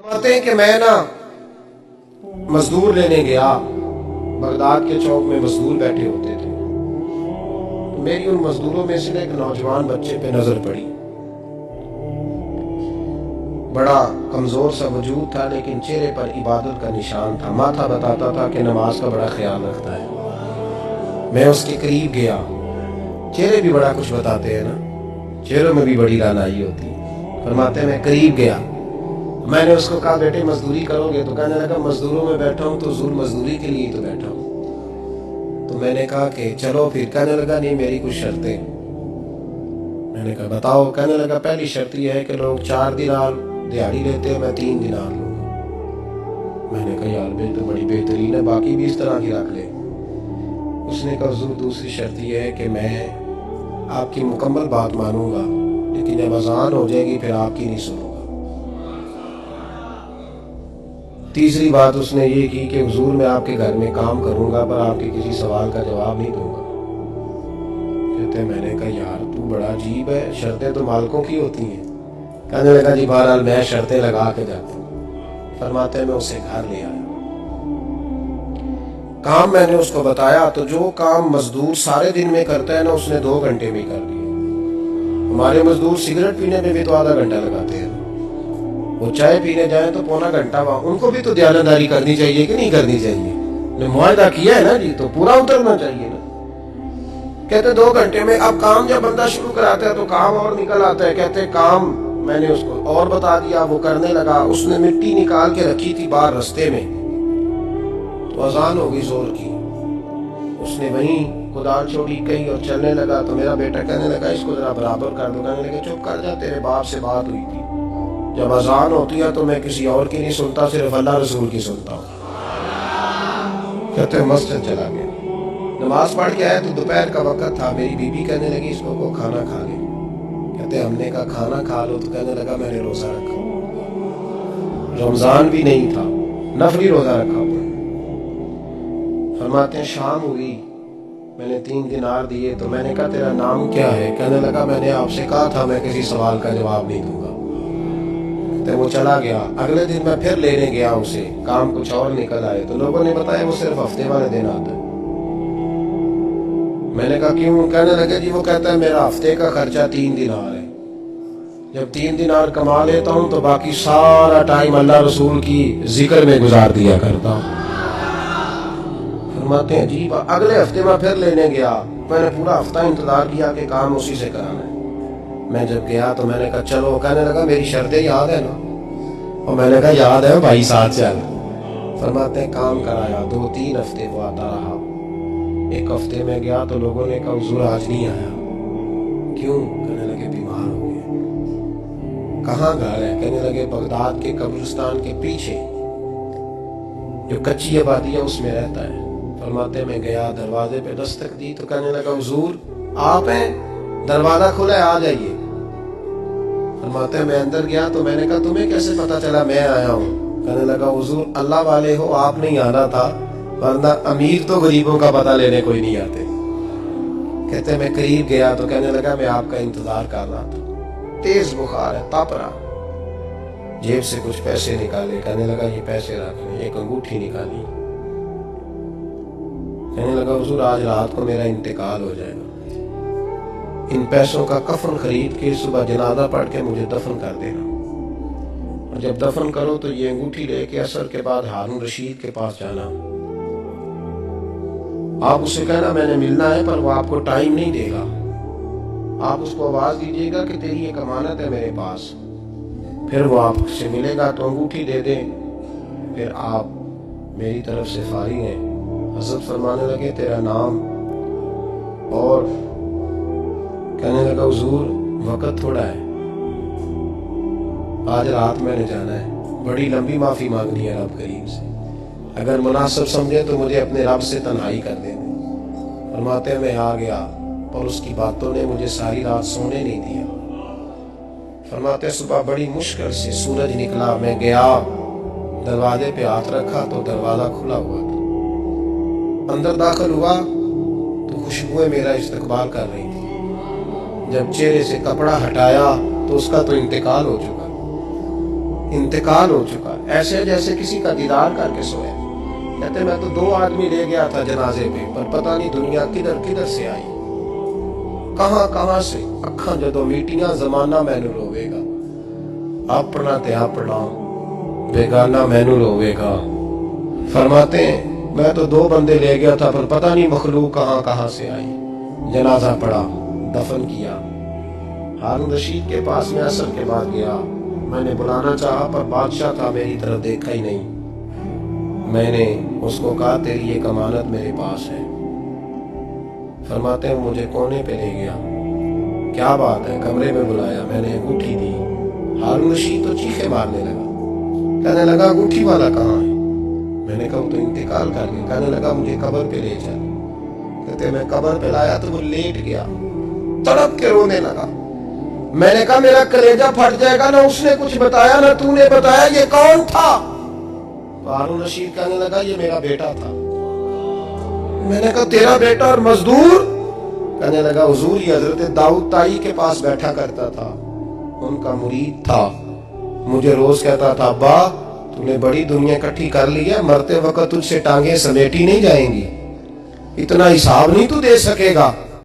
فرماتے ہیں کہ میں نا مزدور لینے گیا، بغداد کے چوک میں مزدور بیٹھے ہوتے تھے، تو میری ان مزدوروں میں سے ایک نوجوان بچے پہ نظر پڑی۔ بڑا کمزور سا وجود تھا لیکن چہرے پر عبادت کا نشان تھا، ماتھا بتاتا تھا کہ نماز کا بڑا خیال رکھتا ہے۔ میں اس کے قریب گیا، چہرے بھی بڑا کچھ بتاتے ہیں نا، چہروں میں بھی بڑی رانائی ہوتی ہے۔ فرماتے ہیں میں قریب گیا، میں نے اس کو کہا بیٹے مزدوری کرو گے؟ تو کہنے لگا مزدوروں میں بیٹھا ہوں تو حضور مزدوری کے لیے تو بیٹھا ہوں۔ تو میں نے کہا کہ چلو پھر، کہنے لگا نہیں میری کچھ شرطیں۔ میں نے کہا بتاؤ؟ کہنے لگا پہلی شرط یہ ہے کہ لوگ 4 دینار دیہڑی لیتے ہیں، میں 3 دینار لوں گا۔ میں نے کہا یار بل تو بڑی بہترین ہے، باقی بھی اس طرح کی رکھ لے۔ اس نے کہا حضور دوسری شرط یہ ہے کہ میں آپ کی مکمل بات مانوں گا لیکن جب اذان ہو جائے گی پھر آپ کی نہیں سنوں گا۔ تیسری بات اس نے یہ کی کہ حضور میں آپ کے گھر میں کام کروں گا پر آپ کے کسی سوال کا جواب نہیں دوں گا۔ کہتے میں نے کہا یار تو بڑا عجیب ہے، شرطیں تو مالکوں کی ہوتی ہیں۔ کہنے لگا جی بہرحال میں شرطیں لگا کے جاتا ہوں۔ فرماتے ہیں میں اسے گھر لے آیا، کام میں نے اس کو بتایا تو جو کام مزدور سارے دن میں کرتا ہے نا اس نے 2 گھنٹے میں کر لیا۔ ہمارے مزدور سگریٹ پینے میں بھی تو آدھا گھنٹہ لگاتے ہیں، وہ چائے پینے جائیں تو پونا گھنٹہ وہاں۔ ان کو بھی تو دیانتداری کرنی چاہیے کہ نہیں کرنی چاہیے؟ نے معاہدہ کیا ہے نا جی تو پورا اترنا چاہیے نا۔ کہتے 2 گھنٹے میں، اب کام جب بندہ شروع کراتا ہے تو کام اور نکل آتا ہے۔ کہتے کام میں نے اس کو اور بتا دیا، وہ کرنے لگا۔ اس نے مٹی نکال کے رکھی تھی باہر رستے میں، تو اذان ہو گئی زور کی، اس نے وہیں کدال چھوڑی کہیں اور چلنے لگا۔ تو میرا بیٹا کہنے لگا اس کو ذرا برابر کر دو۔ کہنے لگا چپ کر جا، تیرے باپ سے بات ہوئی تھی، جب اذان ہوتی ہے تو میں کسی اور کی نہیں سنتا، صرف اللہ رسول کی سنتا ہوں۔ کہتے مسجد چلا گیا، نماز پڑھ کے آیا تو دوپہر کا وقت تھا۔ میری بیوی کہنے لگی اس کو کھانا کھا لے۔ کہتے ہم نے کہا کھانا کھا لو، تو کہنے لگا میں نے روزہ رکھا، رمضان بھی نہیں تھا، نفلی روزہ رکھا ہوا۔ فرماتے ہیں شام ہوئی، میں نے 3 دینار دیے تو میں نے کہا تیرا نام کیا ہے؟ کہنے لگا میں نے آپ سے کہا تھا میں کسی سوال کا جواب نہیں دوں گا۔ تو وہ چلا گیا۔ اگلے دن میں پھر لینے گیا اسے، کام کچھ اور نکل آئے تو لوگوں نے بتایا وہ صرف ہفتے والے دن آتا ہے۔ میں نے کہا کیوں؟ کہنے لگے جی وہ کہتا ہے میرا ہفتے کا خرچہ 3 دینار ہے، جب 3 دینار کما لیتا ہوں تو باقی سارا ٹائم اللہ رسول کی ذکر میں گزار دیا کرتا ہوں۔ فرماتے ہیں عجیب۔ اگلے ہفتے میں پھر لینے گیا، میں نے پورا ہفتہ انتظار کیا کہ کام اسی سے کرانا ہے۔ میں جب گیا تو میں نے کہا چلو، کہنے لگا میری شرطیں یاد ہے نا؟ اور میں نے کہا یاد ہے بھائی ساتھ چل۔ فرماتے ہیں کام کرایا، 2-3 ہفتے وہ آتا رہا۔ ایک ہفتے میں گیا تو لوگوں نے کہا حضور آج نہیں آیا، کیوں؟ کہنے لگے بیمار ہو گئے۔ کہاں گھر ہے؟ کہنے لگے بغداد کے قبرستان کے پیچھے جو کچی آبادی ہے اس میں رہتا ہے۔ فرماتے ہیں میں گیا، دروازے پہ دستک دی تو کہنے لگا حضور آپ ہیں؟ دروازہ کھلا ہے، آ جائیے۔ فرماتے ہیں میں اندر گیا تو میں نے کہا تمہیں کیسے پتا چلا میں آیا ہوں؟ کہنے لگا حضور اللہ والے ہو، آپ نہیں آنا تھا، ورنہ امیر تو غریبوں کا پتہ لینے کوئی نہیں آتے۔ کہتے میں قریب گیا تو کہنے لگا میں آپ کا انتظار کر رہا تھا، تیز بخار ہے، تپ رہا۔ جیب سے کچھ پیسے نکالے، کہنے لگا یہ پیسے رکھ لیں۔ ایک انگوٹھی نکالی، کہنے لگا حضور آج رات کو میرا انتقال ہو جائے گا، ان پیسوں کا کفن خرید کے صبح جنازہ پڑھ کے مجھے دفن کر دینا، اور جب دفن کرو تو یہ انگوٹھی لے کے عصر کے بعد ہارون رشید کے پاس جانا، آپ اس سے کہنا میں نے ملنا ہے پر وہ آپ کو ٹائم نہیں دے گا، آپ اس کو آواز دیجیے گا کہ تیری ایک امانت ہے میرے پاس، پھر وہ آپ سے ملے گا تو انگوٹھی دے دیں، پھر آپ میری طرف سے فارغ ہیں۔ حضرت فرمانے لگے تیرا نام؟ اور کہنے لگا حضور وقت تھوڑا ہے، آج رات میں نے جانا ہے، بڑی لمبی معافی مانگنی ہے رب کریم سے، اگر مناسب سمجھے تو مجھے اپنے رب سے تنہائی کر دے دیں۔ فرماتے ہیں میں آ گیا اور اس کی باتوں نے مجھے ساری رات سونے نہیں دیا۔ فرماتے ہیں صبح بڑی مشکل سے سورج نکلا، میں گیا دروازے پہ ہاتھ رکھا تو دروازہ کھلا ہوا تھا، اندر داخل ہوا تو خوشبوئیں میرا استقبال کر رہی تھی، جب چہرے سے کپڑا ہٹایا تو اس کا تو انتقال ہو چکا، انتقال ہو چکا، ایسے جیسے کسی کا دیدار کر کے سویا۔ کہتے میں تو 2 آدمی لے گیا تھا جنازے پہ، پر پتہ نہیں دنیا کدھر کدھر سے آئی، کہاں کہاں سے۔ اکھاں جدوں میٹیاں زمانہ مینوں روے گا، اپنا تے اپنا بیگانہ مینوں روے گا۔ فرماتے ہیں میں تو 2 بندے لے گیا تھا، پر پتہ نہیں مخلوق کہاں کہاں سے آئی۔ جنازہ پڑا، دفن کیا۔ ہارون رشید کے پاس میں عصر کے بعد گیا، میں نے بلانا چاہا پر بادشاہ تھا، میری طرف دیکھا ہی نہیں۔ میں نے اس کو کہا تیری ایک امانت میرے پاس ہے۔ فرماتے ہیں مجھے کونے پہ لے گیا، کیا بات ہے، کمرے میں بلایا، میں نے انگوٹھی دی۔ ہارون رشید تو چیخے مارنے لگا، کہنے لگا انگوٹھی والا کہاں ہے؟ میں نے کہا وہ تو انتقال کر گیا۔ کہنے لگا مجھے قبر پہ لے چل۔ کہتے میں قبر پہ لایا تو وہ لیٹ گیا، تڑپ کے رونے لگا۔ میں نے کہا میرا کلیجہ پھٹ جائے گا، نہ اس نے کچھ بتایا نہ تو نے بتایا، یہ کون تھا؟ ہارون رشید کہنے لگا یہ میرا بیٹا تھا۔ میں نے کہا تیرا بیٹا اور مزدور؟ کہنے لگا حضور یہ حضرت داؤد تائی کے پاس بیٹھا کرتا تھا، ان کا مرید تھا، مجھے روز کہتا تھا ابا تو نے بڑی دنیا اکٹھی کر لی ہے، مرتے وقت تجھ سے ٹانگیں سمیٹی نہیں جائیں گی، اتنا حساب نہیں تو دے سکے گا۔